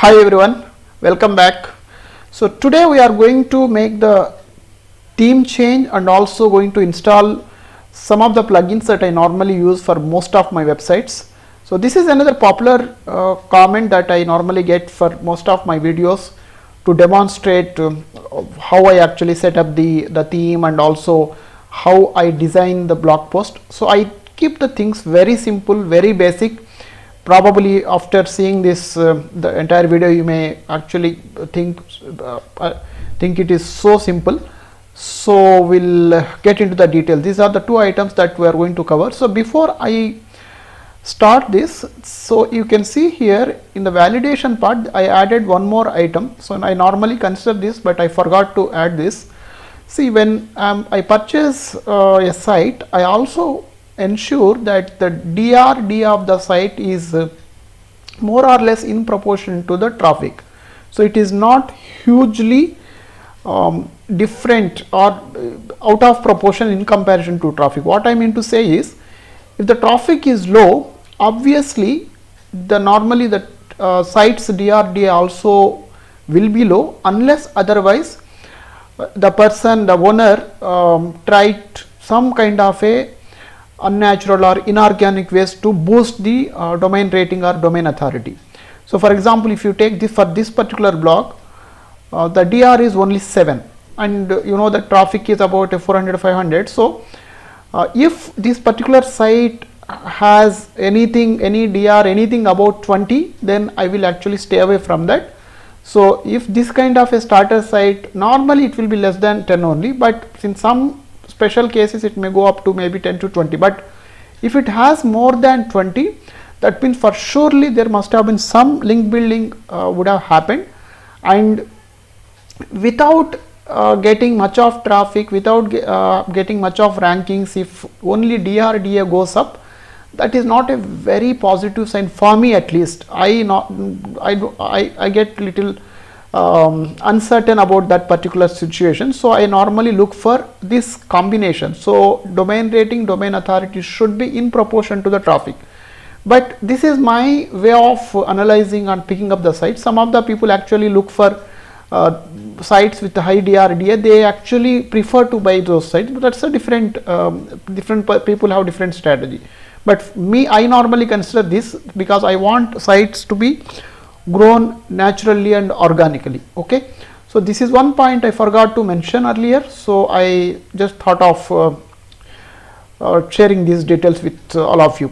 Hi everyone, welcome back. So today we are going to make the theme change and also going to install some of the plugins that I normally use for most of my websites. So this is another popular comment that I normally get for most of my videos to demonstrate how I actually set up the theme and also how I design the blog post. So I keep the things very simple, very basic. Probably after seeing this the entire video you may actually think it is so simple. So we'll get into the details. These are the two items that we are going to cover. So before I start this, so you can see here in the validation part I added one more item. So I normally consider this, but I forgot to add this. See, when I purchase a site, I also ensure that the DRD of the site is more or less in proportion to the traffic. So it is not hugely different or out of proportion in comparison to traffic. What I mean to say is, if the traffic is low, obviously normally the site's DRD also will be low, unless otherwise the owner tried some kind of a unnatural or inorganic ways to boost the domain rating or domain authority. So for example, if you take this for this particular blog, the DR is only 7 and you know the traffic is about 400-500. So if this particular site has any DR anything about 20, then I will actually stay away from that. So if this kind of a starter site, normally it will be less than 10 only, but in some special cases it may go up to maybe 10 to 20. But if it has more than 20, that means for surely there must have been some link building would have happened, and without getting much of traffic, without getting much of rankings, if only DRDA goes up, that is not a very positive sign for me. At least I get little uncertain about that particular situation. So I normally look for this combination. So domain rating, domain authority should be in proportion to the traffic. But this is my way of analyzing and picking up the site. Some of the people actually look for sites with high DRDA. They actually prefer to buy those sites, but that's a different people have different strategy. But me, I normally consider this because I want sites to be grown naturally and organically. Okay, so this is one point I forgot to mention earlier, so I just thought of sharing these details with all of you.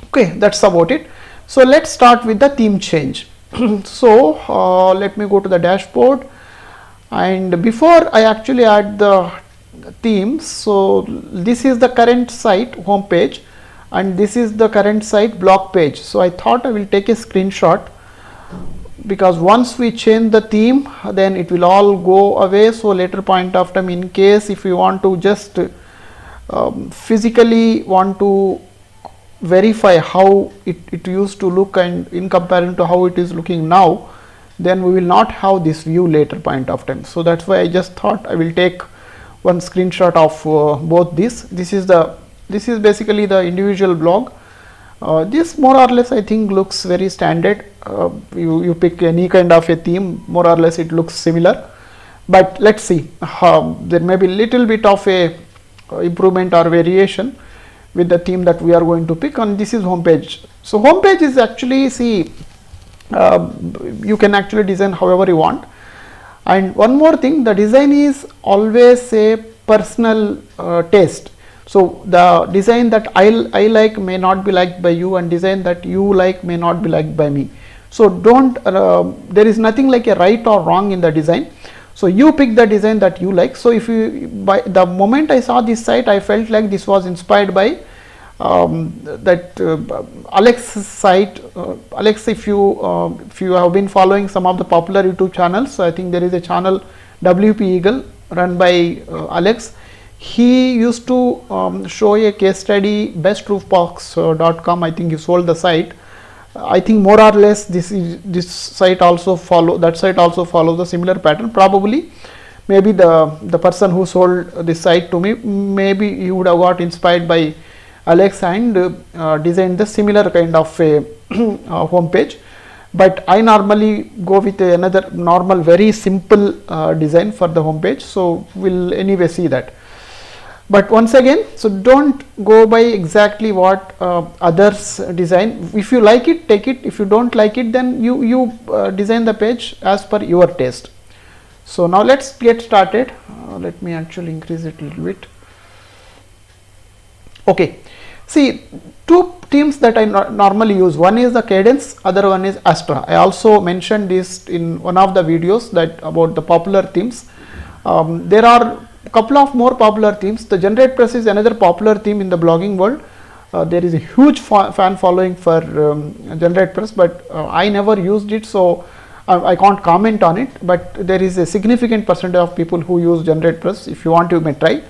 Okay, that's about it. So let's start with the theme change. So let me go to the dashboard, and before I actually add the themes, so this is the current site home page and this is the current site blog page. So I thought I will take a screenshot, because once we change the theme then it will all go away. So later point of time, in case if you want to just physically want to verify how it used to look and in comparison to how it is looking now, then we will not have this view later point of time. So that's why I just thought I will take one screenshot of both these. This is basically the individual blog. This more or less I think looks very standard. You pick any kind of a theme, more or less it looks similar, but let's see, there may be little bit of a improvement or variation with the theme that we are going to pick. And this is homepage. So homepage is actually, see, you can actually design however you want. And one more thing, the design is always a personal taste. So the design that I like may not be liked by you, and design that you like may not be liked by me. So don't there is nothing like a right or wrong in the design. So you pick the design that you like. So if you, by the moment I saw this site, I felt like this was inspired by Alex's site. Alex, if you have been following some of the popular YouTube channels, so I think there is a channel WP Eagle run by Alex. He used to show a case study, bestroofbox.com. I think he sold the site. I think more or less this site also follows the similar pattern. Probably maybe the person who sold this site to me, maybe he would have got inspired by Alex and designed the similar kind of a home page. but I normally go with another normal very simple design for the home page. So we'll anyway see that. But once again, so don't go by exactly what others design. If you like it, take it. If you don't like it, then you design the page as per your taste. So now let's get started. Let me actually increase it a little bit. Okay, see, two themes that I normally use. One is the Cadence, other one is Astra. I also mentioned this in one of the videos that about the popular themes. There are a couple of more popular themes. The GeneratePress is another popular theme in the blogging world. There is a huge fan following for GeneratePress, but I never used it, so I can't comment on it. But there is a significant percentage of people who use GeneratePress. If you want, you may try.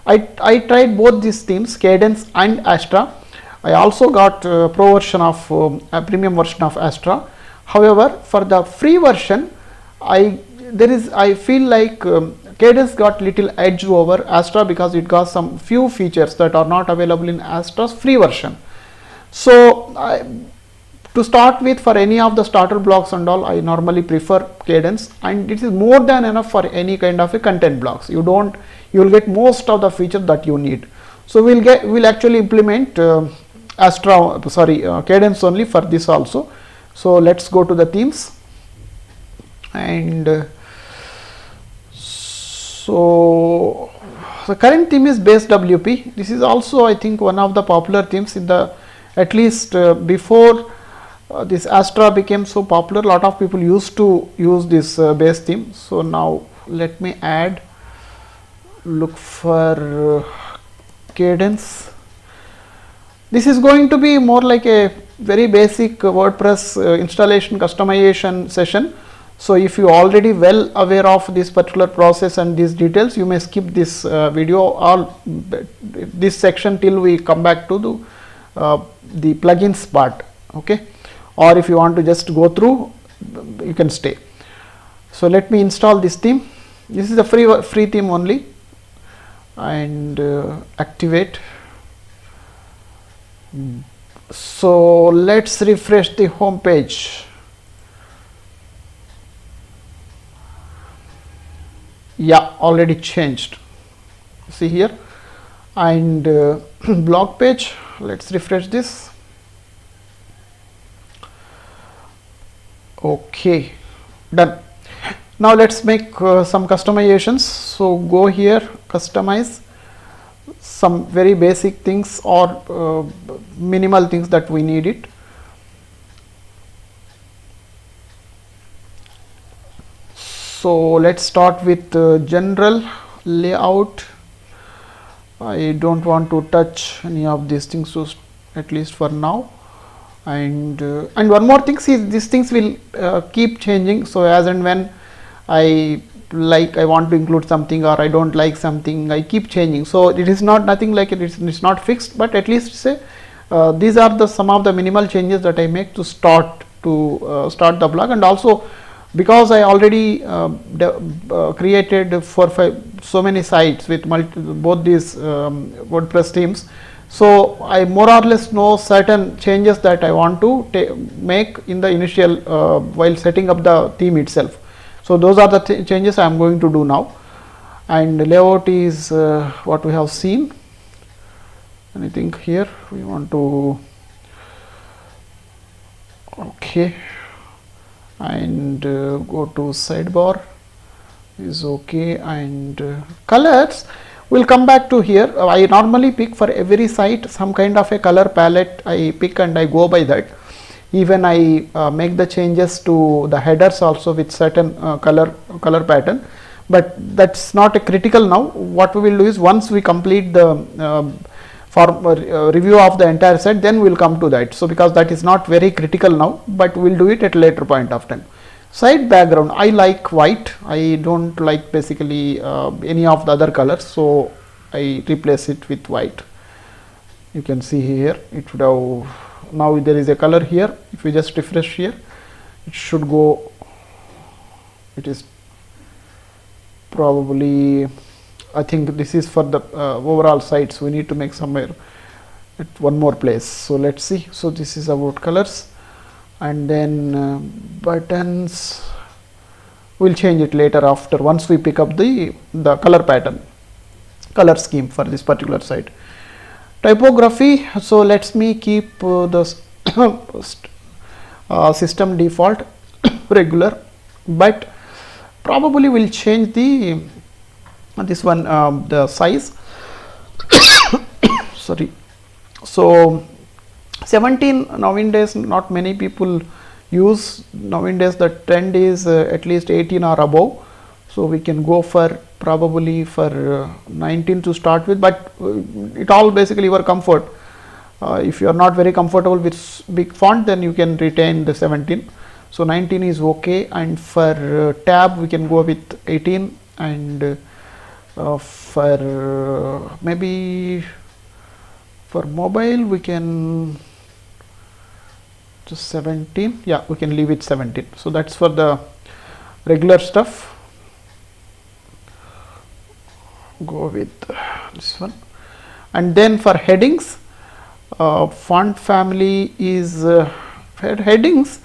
I tried both these themes, Cadence and Astra. I also got a pro version of a premium version of Astra. However, for the free version, I feel like Cadence got little edge over Astra because it got some few features that are not available in Astra's free version. So to start with, for any of the starter blogs and all, I normally prefer Cadence, and it is more than enough for any kind of a content blogs. You will get most of the features that you need. So we'll actually implement Cadence only for this also. So let's go to the themes, and so the current theme is Base WP. This is also, I think, one of the popular themes in the, at least before this Astra became so popular, a lot of people used to use this base theme. So now let me look for Cadence. This is going to be more like a very basic WordPress installation customization session. So if you are already well aware of this particular process and these details, you may skip this video or this section till we come back to the plugins part. Okay, or if you want to just go through, you can stay. So let me install this theme. This is a free theme only, and activate. So let's refresh the home page. Yeah, already changed. See here, and blog page. Let's refresh this. Okay, done. Now let's make some customizations. So go here, customize some very basic things or minimal things that we need it. So let's start with general layout. I don't want to touch any of these things, so at least for now. And one more thing, see, these things will keep changing. So as and when I want to include something or I don't like something, I keep changing. So it is not nothing like it's not fixed, but at least say these are some of the minimal changes that I make to start the blog. And also, because I already created so many sites with both these WordPress themes, so I more or less know certain changes that I want to make in the initial while setting up the theme itself. So those are the changes I am going to do now. And layout is what we have seen. And I think here we want to, okay, and go to sidebar is okay, and colors we'll come back to here. I normally pick for every site some kind of a color palette I pick, and I go by that. Even I make the changes to the headers also with certain color pattern, but that's not a critical now. What we will do is, once we complete the review of the entire site, then we will come to that. So because that is not very critical now, but we will do it at a later point of time. Site background, I like white. I don't like basically any of the other colors, so I replace it with white. You can see here it would have, now there is a color here. If we just refresh here, it should go, it is probably, I think this is for the overall site, so we need to make somewhere at one more place. So let's see. So this is about colors, and then buttons we'll change it later after once we pick up the color pattern, color scheme for this particular site. Typography, so let's me keep the system default regular, but probably will change the this one the size sorry. So 17 nowadays not many people use, nowadays the trend is at least 18 or above, so we can go for probably for 19 to start with, but it all basically your comfort. If you are not very comfortable with big font, then you can retain the 17. So 19 is okay, and for tab we can go with 18, and for maybe for mobile we can just 17, yeah, we can leave it 17. So that's for the regular stuff. Go with this one, and then for headings, font family is headings.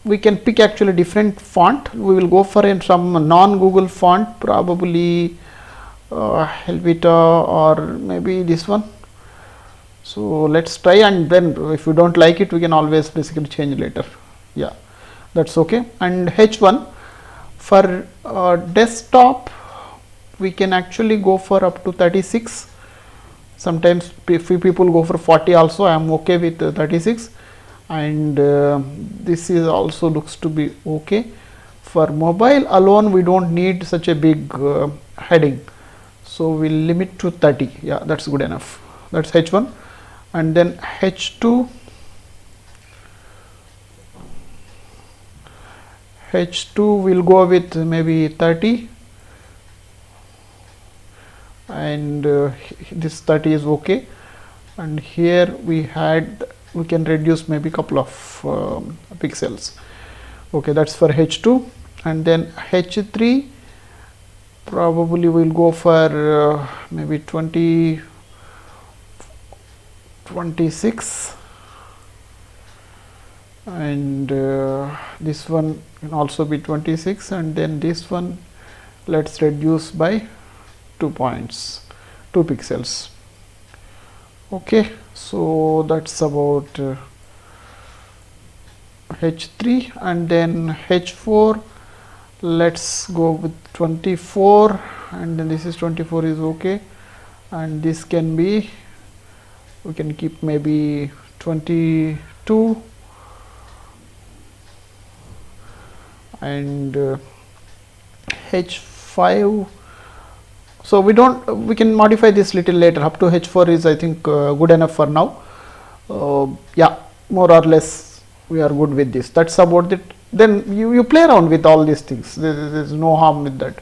We can pick actually different font. We will go for some non-Google font, probably Helvetica or maybe this one. So let's try, and then if you don't like it, we can always basically change later. Yeah, that's okay. And H1 for desktop, we can actually go for up to 36. Sometimes few people go for 40 also. I am okay with 36, and this is also looks to be okay. For mobile alone, we don't need such a big heading, so we'll limit to 30. Yeah, that's good enough. That's H1. And then H2, will go with maybe 30, and this 30 is okay. And here we can reduce maybe couple of pixels. Okay, that's for H2. And then H3 probably will go for maybe 26, and this one can also be 26, and then this one let's reduce by 2 pixels. Okay, so that's about H3, and then H4 let's go with 24, and then this is 24 is okay, and this can be, we can keep maybe 22, and H5, so we can modify this little later. Up to H4 is I think good enough for now. Yeah, more or less we are good with this. That's about it. Then you play around with all these things. There is no harm with that.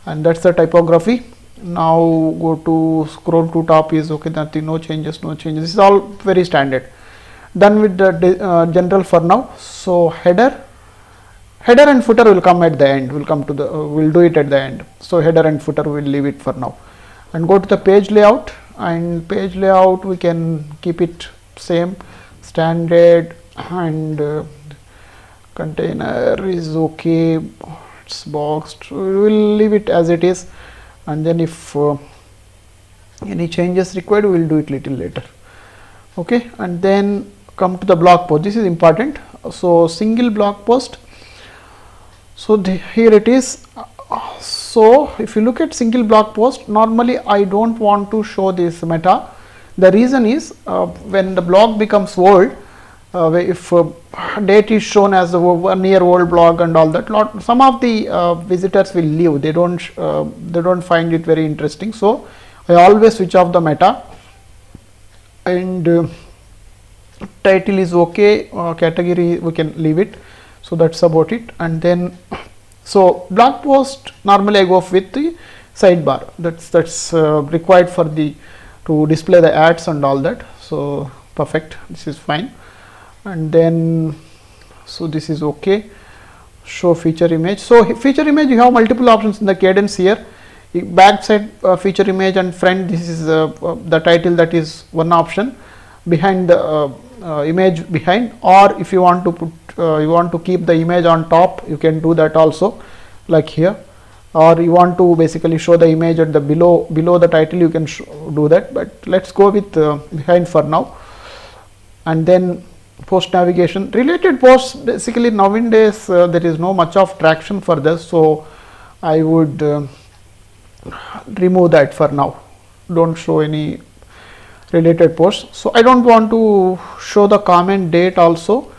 And that's the typography. Now go to scroll to top is okay, nothing, no changes. This is all very standard. Done with the general for now. So header and footer will come at the end. We'll do it at the end. So header and footer will leave it for now. And go to the page layout. And page layout we can keep it same, standard, and container is okay. It's boxed. We will leave it as it is. And then if any changes required, we will do it little later. Okay, and then come to the blog post. This is important. So single blog post. So here it is. So if you look at single blog post, normally I don't want to show this meta. The reason is when the blog becomes old, if date is shown as a 1 year old blog and all that, some of the visitors will leave. They don't find it very interesting. So I always switch off the meta, and title is okay, category we can leave it. So that's about it. And then so blog post normally I go with the sidebar. That's required for to display the ads and all that. So perfect, this is fine. And then so this is okay. Show feature image. So feature image, you have multiple options in the Kadence here. Backside feature image and front, this is the title, that is one option. Behind the image behind, or if you want to put you want to keep the image on top, you can do that also, like here, or you want to basically show the image at the below the title, you can do that, but let's go with behind for now. And then post navigation related posts, basically nowadays there is no much of traction for this, so I would remove that for now. Don't show any related posts. So I don't want to show the comment date also.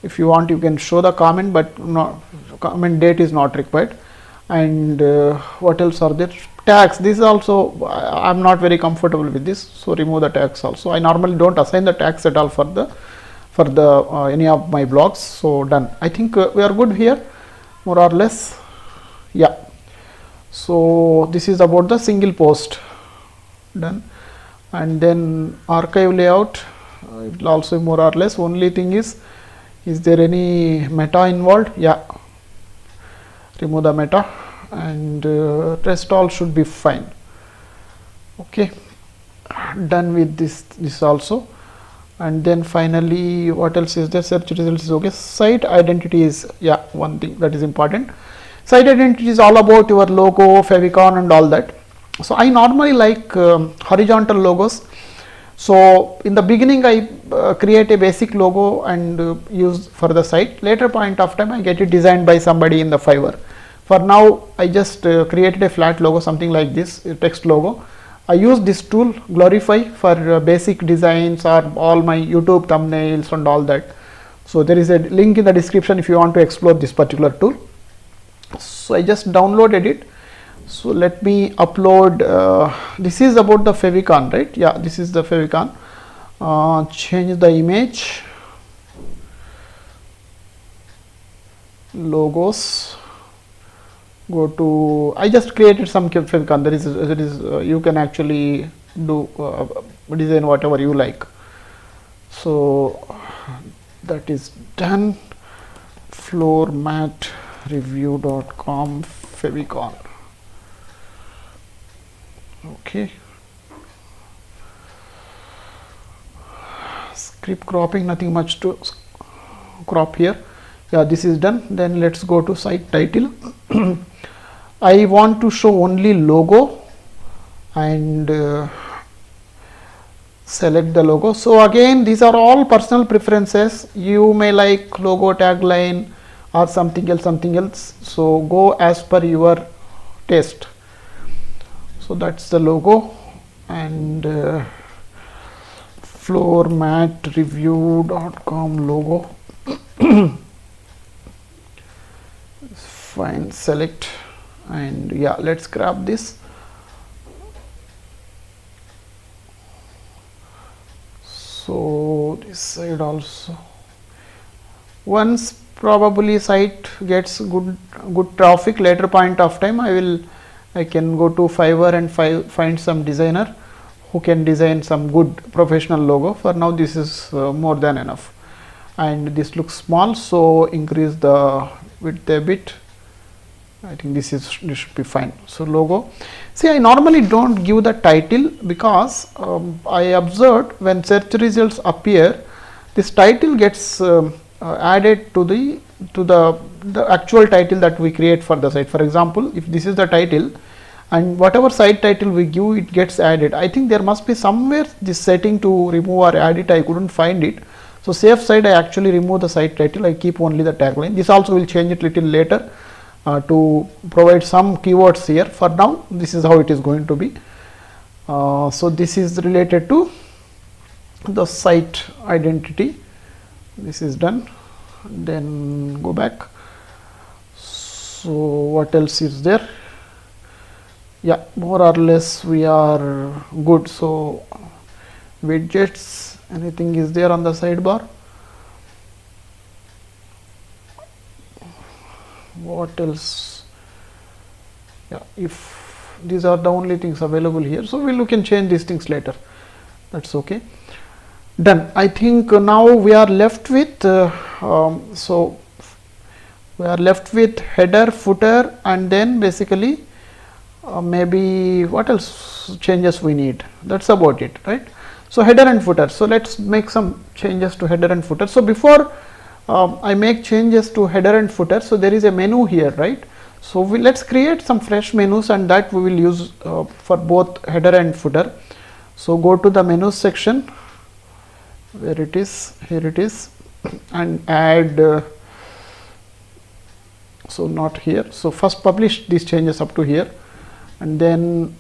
If you want, you can show the comment, but no, comment date is not required. And what else are there? Tags. This is also I am not very comfortable with this, so remove the tags also. I normally don't assign the tags at all for the any of my blogs. So done. I think we are good here, more or less. Yeah. So this is about the single post. Done. And then archive layout, it will also more or less. Only thing is there any meta involved? Yeah, remove the meta, and rest all should be fine. Okay, done with this also. And then finally, what else is there? Search results is okay. Site identity is, yeah, one thing that is important. Site identity is all about your logo, favicon and all that. So I normally like horizontal logos. So in the beginning I create a basic logo and use for the site. Later point of time I get it designed by somebody in the Fiverr. For now I just created a flat logo, something like this, a text logo. I use this tool Glorify for basic designs or all my YouTube thumbnails and all that. So there is a link in the description if you want to explore this particular tool. So I just downloaded it. So let me upload, this is about the favicon, right? Yeah, this is the favicon. Change the image, logos, go to, I just created some favicon. There is you can actually do design whatever you like. So that is done. Floormatreview.com favicon. Okay, script cropping, nothing much to crop here. Yeah, this is done. Then let's go to site title. I want to show only logo and select the logo. So again, these are all personal preferences. You may like logo, tagline or something else. So go as per your taste. So that's the logo, and floormatreview.com logo. Fine, select, and yeah, let's grab this. So this side also, once probably site gets good traffic, later point of time I can go to Fiverr and find some designer who can design some good professional logo. For now this is more than enough, and this looks small, so increase the width a bit. I think this should be fine. So logo, see, I normally don't give the title because I observed when search results appear, this title gets added to the actual title that we create for the site. For example, if this is the title and whatever site title we give, it gets added. I think there must be somewhere this setting to remove or add it. I couldn't find it. So safe side, I actually remove the site title. I keep only the tagline. This also will change it little later to provide some keywords here. For now, this is how it is going to be. So this is related to the site identity. This is done. Then go back. So what else is there? Yeah, more or less we are good. So widgets, anything is there on the sidebar? What else? Yeah, if these are the only things available here, so we can change these things later. That's okay. Done. I think now we are left with so we are left with header, footer, and then basically maybe what else changes we need. That's about it, right? So header and footer. So let's make some changes to header and footer. So before I make changes to header and footer, so there is a menu here, right? So let's create some fresh menus, and that we will use for both header and footer. So go to the menus section, where it is, here it is, and add so not here. So first publish these changes up to here, and then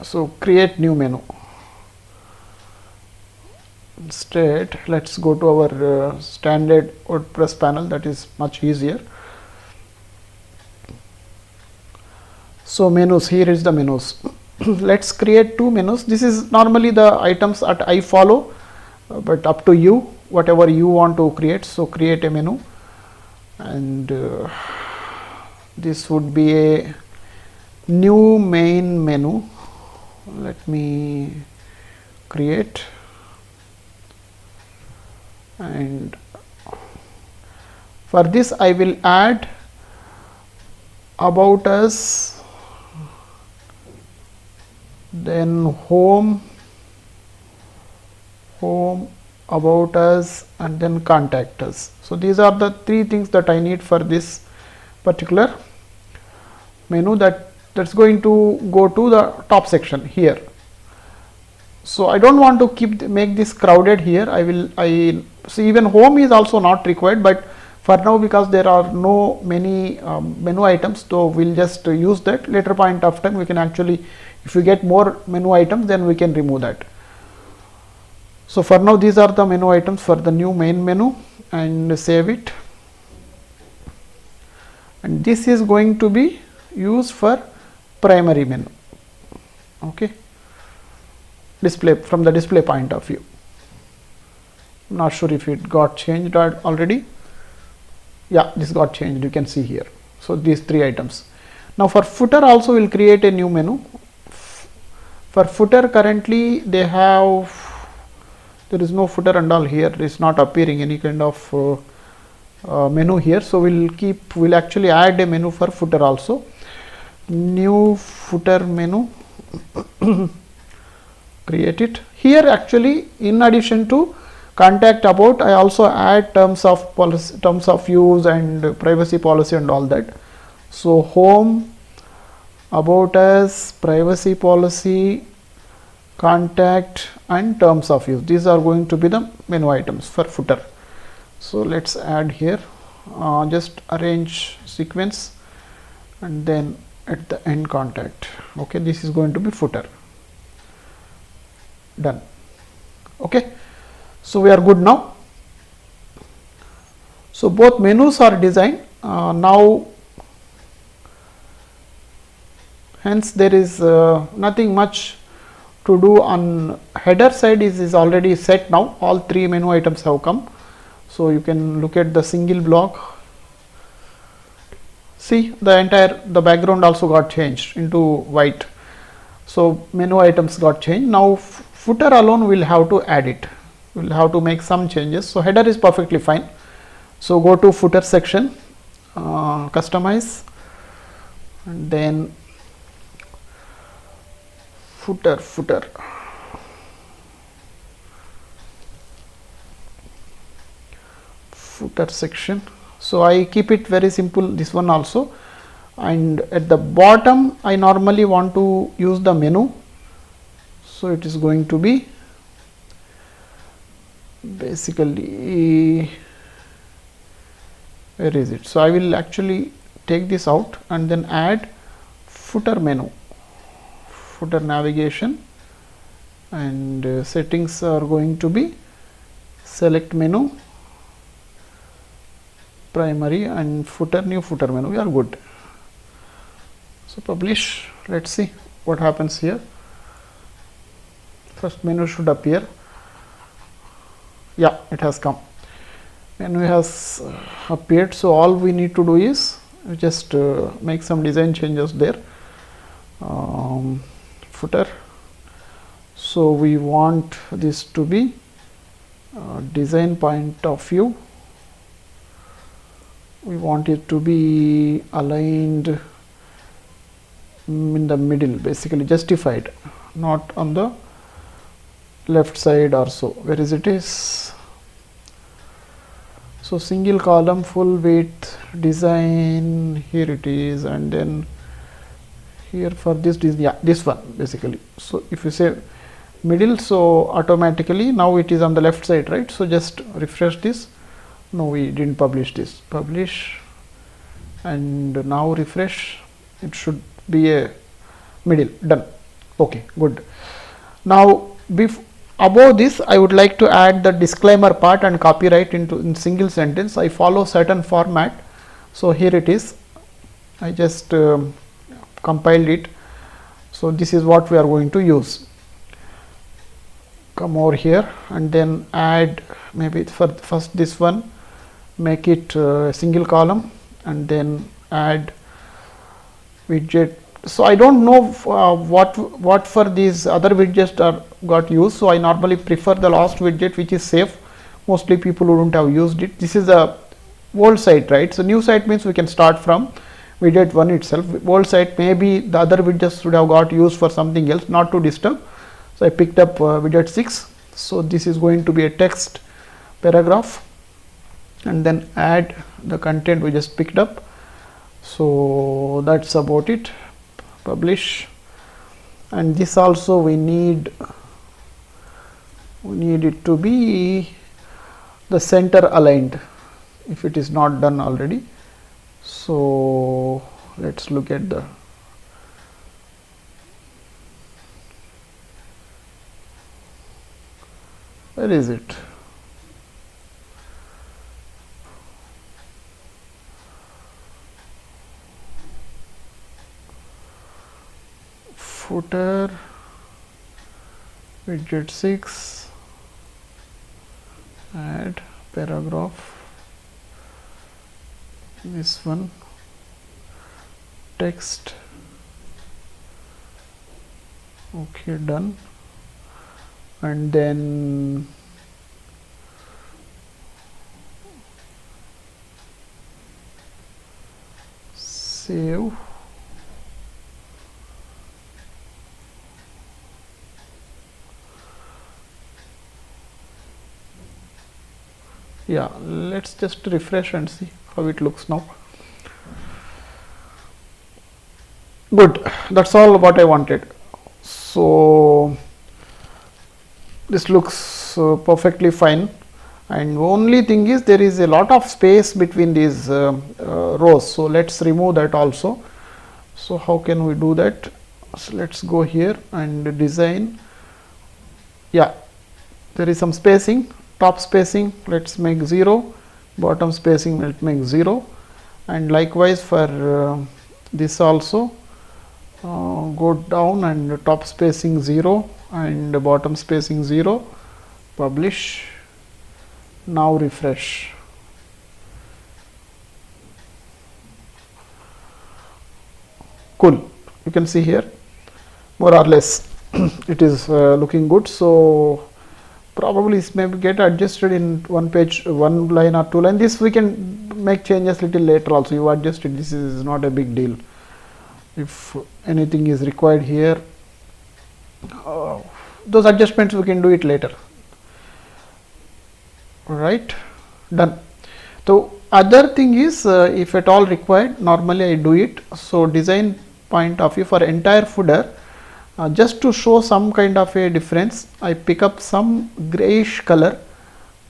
so create new menu. Instead, let's go to our standard WordPress panel, that is much easier. So menus, here is the menus. Let's create two menus. This is normally the items that I follow, but up to you, whatever you want to create. So create a menu, and this would be a new main menu. Let me create, and for this I will add about us, then home, about us, and then contact us. So these are the three things that I need for this particular menu, that's going to go to the top section here. So I don't want to make this crowded here. So even home is also not required, but for now, because there are no many menu items, so we'll just use that. Later point of time, we can actually, if we get more menu items, then we can remove that. So for now, these are the menu items for the new main menu, and save it. And this is going to be used for primary menu. Okay. Display, from the display point of view. Not sure if it got changed already. Yeah, this got changed, you can see here. So these three items. Now for footer also we'll create a new menu. For footer, currently there is no footer and all here. It is not appearing any kind of menu here. So we'll actually add a menu for footer also. New footer menu. Create it. Here actually, in addition to contact, about, I also add terms of policy, terms of use, and privacy policy and all that. So home, about us, privacy policy, contact, and terms of use. These are going to be the menu items for footer. So let's add here, just arrange sequence, and then at the end contact. Okay, this is going to be footer. Done. Okay, so we are good now. So both menus are designed now. Hence there is nothing much to do on header side. Is already set now. All three menu items have come. So you can look at the single block. See, the background also got changed into white. So menu items got changed. Now footer alone we'll have to add it. We'll have to make some changes. So header is perfectly fine. So go to footer section, customize, and then footer section. So I keep it very simple, this one also. And at the bottom I normally want to use the menu. So it is going to be basically, where is it? So I will actually take this out and then add footer menu, footer navigation, and settings are going to be select menu, primary, and footer, new footer menu. We are good. So publish. Let's see what happens here. First menu should appear. Yeah, it has come. Menu has appeared. So all we need to do is just make some design changes there. Footer. So we want this to be design point of view. We want it to be aligned in the middle, basically justified, not on the left side also, where is it is. So single column full width design, here it is, and then here for this, yeah, this one basically. So if you say middle, so automatically now it is on the left side, right? So just refresh this. No, we didn't publish this. Publish, and now refresh. It should be a middle. Done. Okay, good. Now above this, I would like to add the disclaimer part and copyright in single sentence. I follow certain format. So here it is. I just compiled it. So this is what we are going to use. Come over here and then add, maybe for first this one, make it a single column, and then add widget. So I don't know what for these other widgets are got used. So I normally prefer the last widget, which is safe. Mostly people wouldn't have used it. This is a old site, right? So new site means we can start from widget 1 itself. Old site, maybe the other widgets would have got used for something else, not to disturb. So I picked up widget 6. So this is going to be a text paragraph, and then add the content we just picked up. So that's about it. Publish, and this also we need it to be the center aligned if it is not done already. So let's look at the where is it. Footer, widget 6, add paragraph, this one, text, okay, done, and then save. Yeah, let's just refresh and see how it looks now. Good, that's all what I wanted. So this looks perfectly fine, and only thing is there is a lot of space between these rows. So let's remove that also. So how can we do that? So let's go here and design. Yeah, there is some spacing. Top spacing, let's make 0, bottom spacing, let's make 0, and likewise for this also, go down and top spacing 0 and bottom spacing 0, publish, now refresh. Cool, you can see here more or less it is looking good. So probably it may get adjusted in one page, one line or two line. This we can make changes little later also. You adjust it. This is not a big deal. If anything is required here, those adjustments we can do it later. Right, done. So other thing is, if at all required, normally I do it. So design point of view, for entire footer, just to show some kind of a difference, I pick up some grayish color,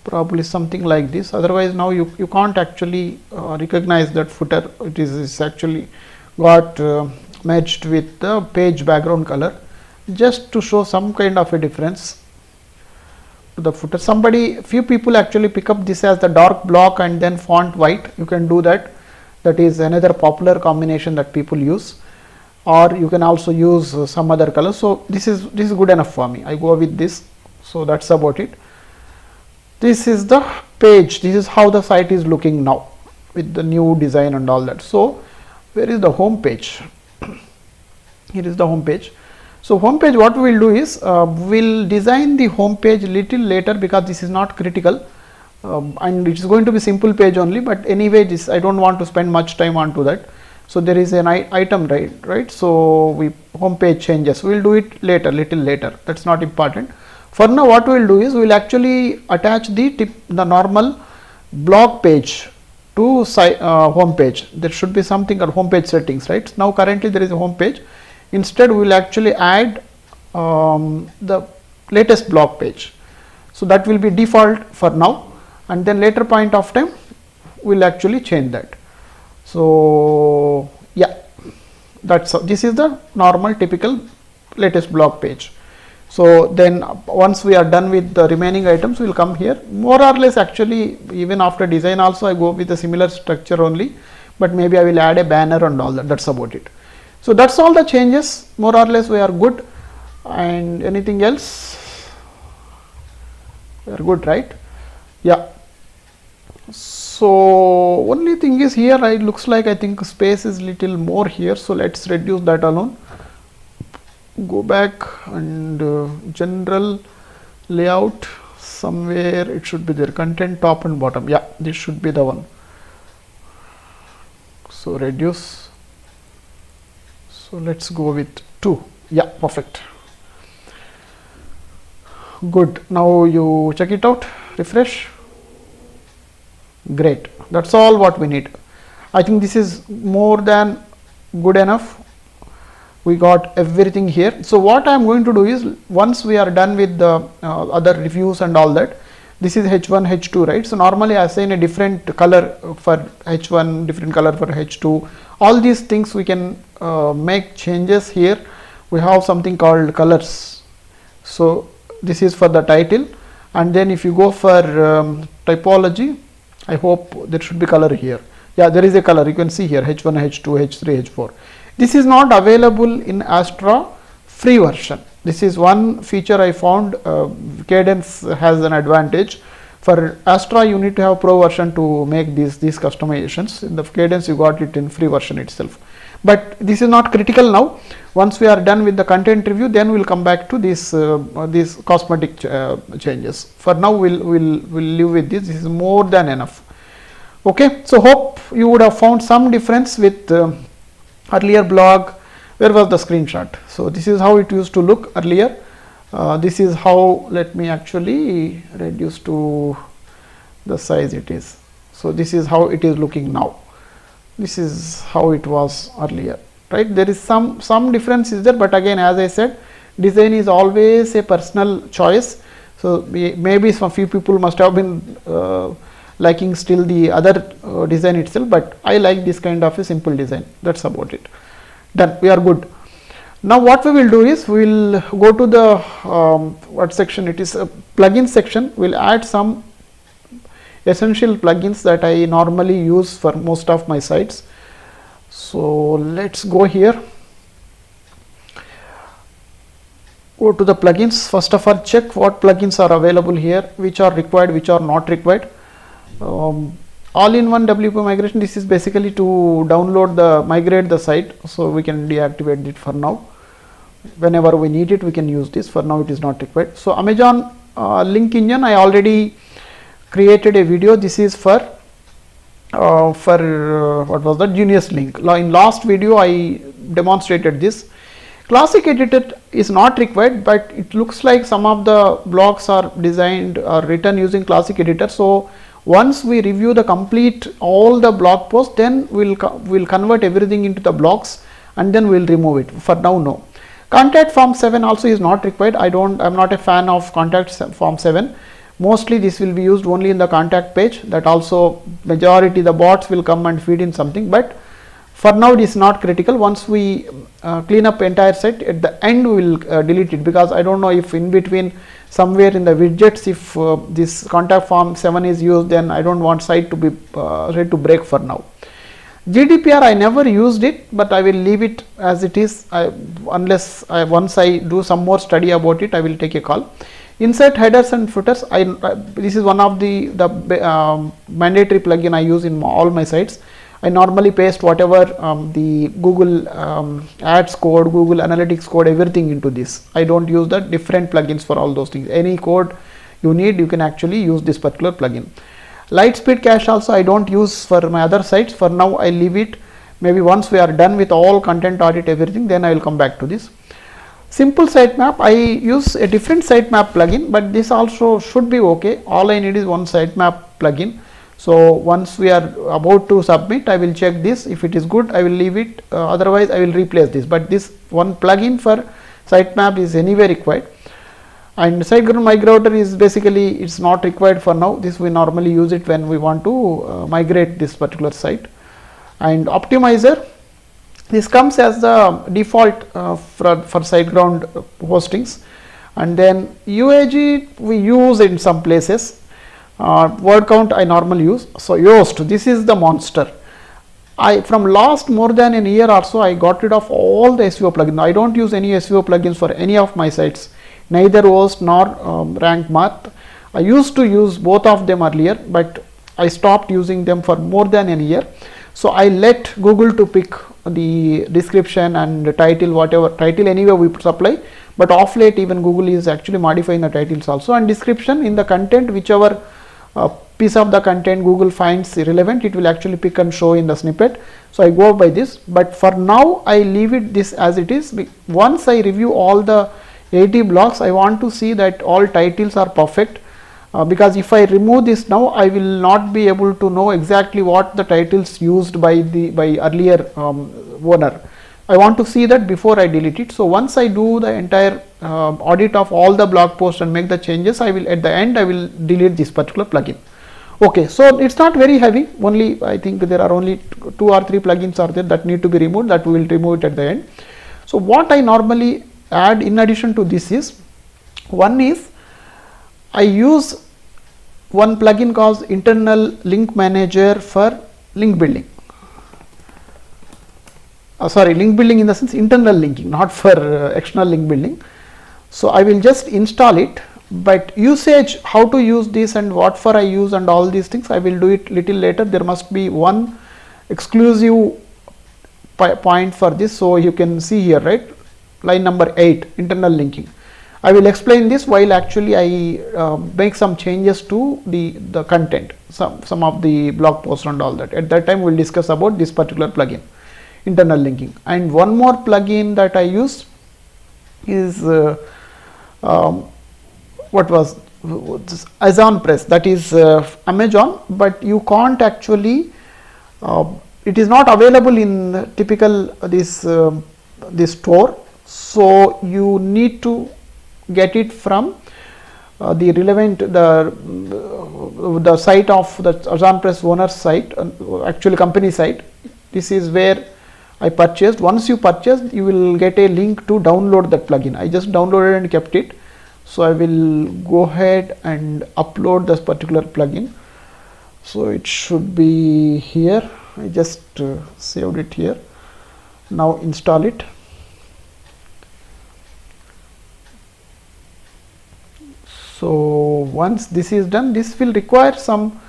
probably something like this. Otherwise now you can't actually recognize that footer. It is actually got matched with the page background color, just to show some kind of a difference to the footer. Few people actually pick up this as the dark block and then font white. You can do that. That is another popular combination that people use. Or you can also use some other color. So this is good enough for me. I go with this. So that's about it. This is the page. This is how the site is looking now with the new design and all that. So where is the home page? Here is the home page. So home page, what we will do is we'll design the home page little later, because this is not critical, and it is going to be simple page only. But anyway, this I don't want to spend much time onto that. So there is an item, right? So we home page changes. We will do it later, little later. That's not important. For now what we will do is we will actually attach the normal blog page to home page. There should be something called home page settings, right? Now currently there is a home page. Instead we will actually add the latest blog page. So that will be default for now, and then later point of time we will actually change that. So yeah, this is the normal typical latest blog page. So then once we are done with the remaining items, we will come here. More or less actually even after design also I go with a similar structure only, but maybe I will add a banner and all that. That's about it. So that's all the changes. More or less we are good. And anything else? We are good, right? Yeah. So only thing is here it looks like I think space is little more here. So let's reduce that alone. Go back and general layout, somewhere it should be there, content top and bottom. Yeah, this should be the one. So reduce. So let's go with 2. Yeah, perfect. Good. Now you check it out, refresh. Great. That's all what we need. I think this is more than good enough. We got everything here. So what I am going to do is, once we are done with the other reviews and all that, this is H1, H2, right? So normally I assign a different color for H1, different color for H2. All these things we can make changes here. We have something called colors. So this is for the title, and then if you go for typology, I hope there should be color here. Yeah, there is a color. You can see here H1, H2, H3, H4. This is not available in Astra free version. This is one feature I found. Cadence has an advantage. For Astra you need to have pro version to make these customizations. In the Cadence you got it in free version itself. But this is not critical now. Once we are done with the content review, then we will come back to these cosmetic changes. For now we'll live with this. This is more than enough. Okay, so hope you would have found some difference with earlier blog. Where was the screenshot? So this is how it used to look earlier. This is how, let me actually reduce to the size it is. So this is how it is looking now. This is how it was earlier, right? There is some difference is there, but again, as I said, design is always a personal choice. So maybe some few people must have been liking still the other design itself, but I like this kind of a simple design. That's about it. Done. We are good. Now what we will do is we will go to the what section it is, a plugin section. We will add some essential plugins that I normally use for most of my sites. So let's go here. Go to the plugins. First of all, check what plugins are available here, which are required, which are not required. All-in-one WP migration. This is basically to download migrate the site, so we can deactivate it for now. Whenever we need it, we can use this. For now, it is not required. So Amazon link engine, I already created a video. This is for what was that, Genius Link. In last video I demonstrated this. Classic editor is not required, but it looks like some of the blogs are designed or written using classic editor. So once we review the complete all the blog posts, then we'll convert everything into the blogs and then we'll remove it. For now, no. Contact form 7 also is not required. I'm not a fan of contact form 7. Mostly this will be used only in the contact page. That also majority the bots will come and feed in something, but for now it is not critical. Once we clean up entire site, at the end we will delete it, because I don't know if in between somewhere in the widgets, if this contact form 7 is used, then I don't want site to be ready to break for now. GDPR I never used it, but I will leave it as it is. Once I do some more study about it, I will take a call. Insert headers and footers. This is one of the mandatory plugin I use in all my sites. I normally paste whatever the Google Ads code, Google Analytics code, everything into this. I don't use the different plugins for all those things. Any code you need, you can actually use this particular plugin. Lightspeed cache also I don't use for my other sites. For now I leave it. Maybe once we are done with all content audit everything, then I will come back to this. Simple sitemap, I use a different sitemap plugin, but this also should be okay. All I need is one sitemap plugin. So once we are about to submit, I will check this. If it is good, I will leave it. Otherwise, I will replace this. But this one plugin for sitemap is anyway required. And SiteGround migrator is basically, it's not required for now. This we normally use it when we want to migrate this particular site. And optimizer, this comes as the default for SiteGround hostings. And then UAG we use in some places. Word count I normally use. So Yoast, this is the monster. I from last more than a year or so, I got rid of all the SEO plugins. I don't use any SEO plugins for any of my sites, neither Yoast nor Rank Math. I used to use both of them earlier, but I stopped using them for more than a year. So I let Google to pick the description and the title, whatever title anyway we supply, but off late even Google is actually modifying the titles also, and description in the content, whichever piece of the content Google finds relevant, it will actually pick and show in the snippet. So I go by this, but for now I leave it this as it is. Once I review all the 80 blocks, I want to see that all titles are perfect, because if I remove this now, I will not be able to know exactly what the titles used by earlier owner. I want to see that before I delete it. So once I do the entire audit of all the blog posts and make the changes, I will at the end I will delete this particular plugin. Okay, so it's not very heavy. Only I think there are only 2 or 3 plugins are there that need to be removed. That we will remove it at the end. So what I normally add in addition to this is, one is I use one plugin called Internal Link Manager for link building. Sorry, link building in the sense internal linking, not for external link building. So I will just install it, but usage, how to use this and what for I use and all these things, I will do it little later. There must be one exclusive point for this. So you can see here, right, line number 8, internal linking. I will explain this while actually I make some changes to the content, some of the blog posts and all that. At that time we will discuss about this particular plugin, internal linking. And one more plugin that I use is what was this AzonPress, that is Amazon, but you can't actually it is not available in typical this store. So you need to get it from the relevant the site of the AzonPress owner's site, actually company site. This is where I purchased. Once you purchase, you will get a link to download that plugin. I just downloaded and kept it. So I will go ahead and upload this particular plugin. So it should be here. I just saved it here. Now install it. So once this is done, this will require some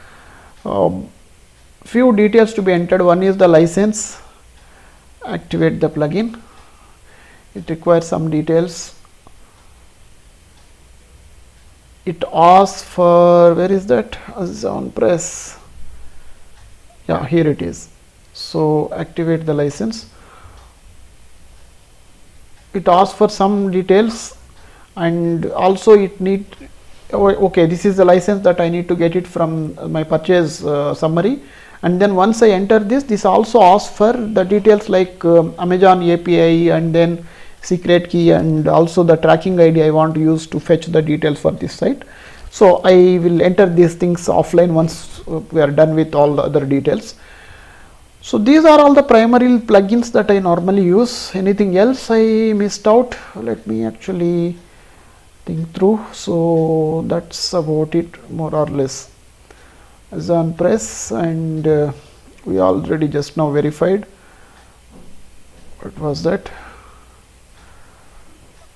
few details to be entered. One is the license. Activate the plugin. It requires some details. It asks for, where is that, AzonPress, yeah, here it is. So activate the license. It asks for some details, and also it need, okay, this is the license that I need to get it from my purchase summary. And then once I enter this also asks for the details like Amazon API and then secret key and also the tracking ID I want to use to fetch the details for this site. So I will enter these things offline once we are done with all the other details. So these are all the primary plugins that I normally use. Anything else I missed out? Let me actually think through. So that's about it more or less. AzonPress, and we already just now verified. What was that?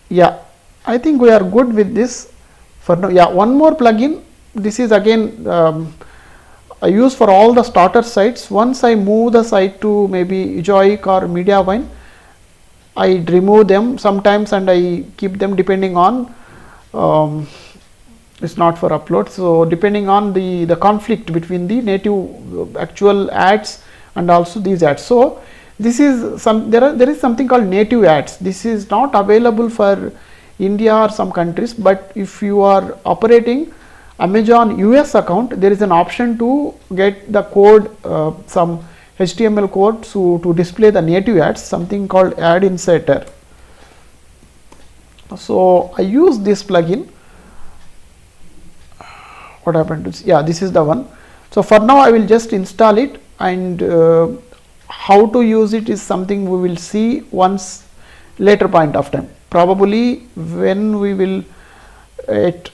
Yeah, I think we are good with this for now. Yeah, one more plugin. This is again I use for all the starter sites. Once I move the site to maybe Ejoic or Mediavine, I remove them sometimes and I keep them depending on it's not for upload. So depending on the conflict between the native actual ads and also these ads. So this is there is something called native ads. This is not available for India or some countries, but if you are operating Amazon US account, there is an option to get the code, some HTML code to display the native ads, something called Ad Inserter. So I use this plugin. What happened to, yeah, this is the one. So for now I will just install it, and how to use it is something we will see once later point of time. Probably when we will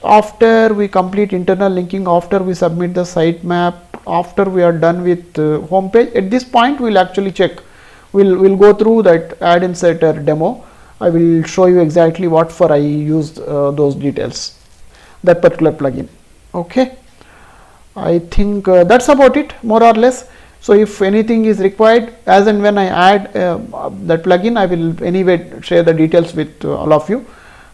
after we complete internal linking, after we submit the sitemap, after we are done with home page, at this point we will actually check. We'll go through that Ad Inserter demo. I will show you exactly what for I used those details, that particular plugin. Okay, I think that's about it, more or less. So if anything is required, as and when I add that plugin, I will anyway share the details with all of you.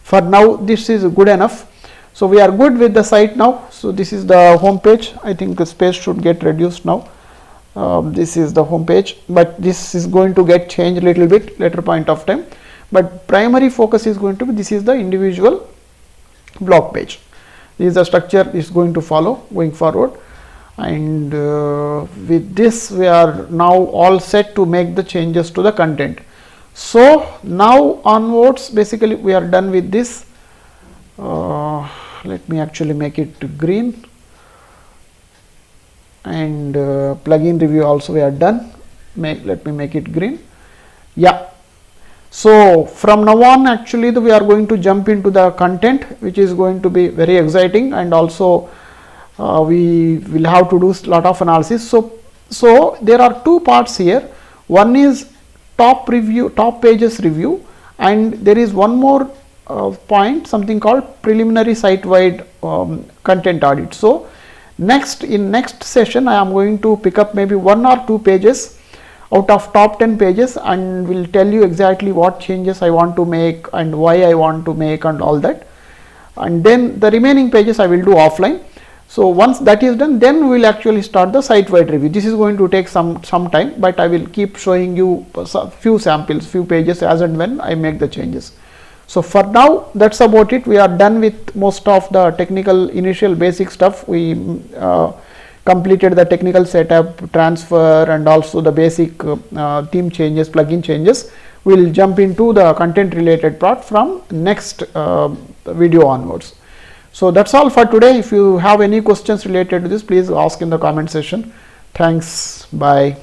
For now, this is good enough. So we are good with the site now. So this is the home page. I think the space should get reduced now. This is the home page, but this is going to get changed a little bit later point of time. But primary focus is going to be, this is the individual blog page. This is the structure is going to follow going forward. And with this we are now all set to make the changes to the content. So now onwards, basically we are done with this. Let me actually make it green, and plugin review also we are done. Let me make it green. Yeah. So from now on, actually we are going to jump into the content, which is going to be very exciting, and also we will have to do a lot of analysis. So there are two parts here. One is top pages review, and there is one more point, something called preliminary site-wide content audit. So in next session I am going to pick up maybe 1 or 2 pages out of top 10 pages, and will tell you exactly what changes I want to make and why I want to make and all that. And then the remaining pages I will do offline. So once that is done, then we will actually start the site-wide review. This is going to take some time, but I will keep showing you few samples, few pages as and when I make the changes. So for now, that's about it. We are done with most of the technical initial basic stuff. We completed the technical setup, transfer, and also the basic theme changes, plugin changes. We will jump into the content related part from next video onwards. So that's all for today. If you have any questions related to this, please ask in the comment section. Thanks. Bye.